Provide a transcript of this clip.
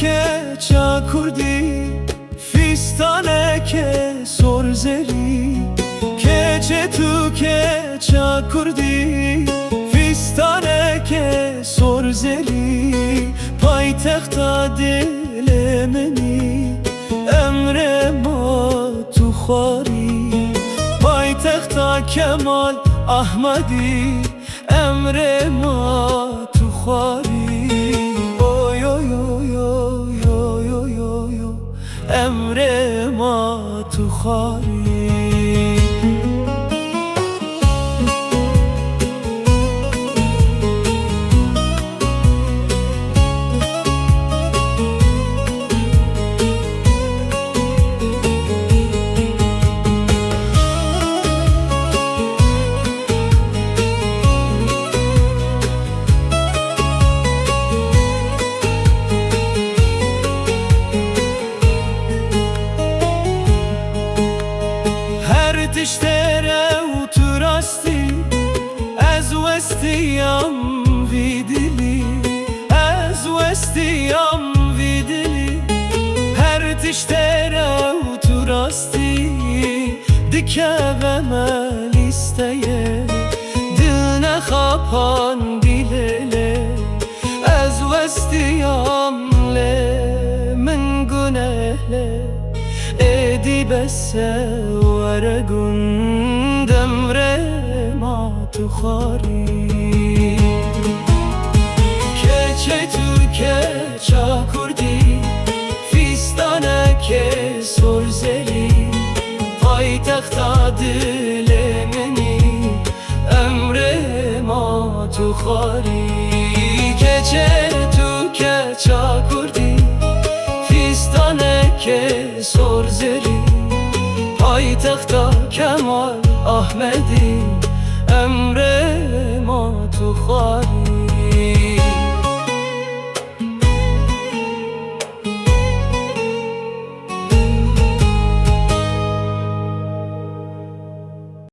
که چا کردی فیستانه که سرزری کچه تو که چا کردی فیستانه که سرزری پایتخت دل منی امر ما تو خواری پایتخت کمال احمدی امر ما تو خواری اوی اوی اوی اوی اوی اوی امر ما تو خواری تشتره و تو راستی از وستیم ویدلی از وستیم ویدلی هر تشتره و تو راستی دکه غمالیستیه دل نخواپان دیلله از وستیم له من گنهله ادی بس ورقون دمر ما تو خواری کچه تو که چا کردی فیستانه که سرزلی پایتخت دل منی امر ما تو خواری کچه تو که چا کردی فیستانه که سرزلی پایتخت کمال احمدی امر ما تو خواری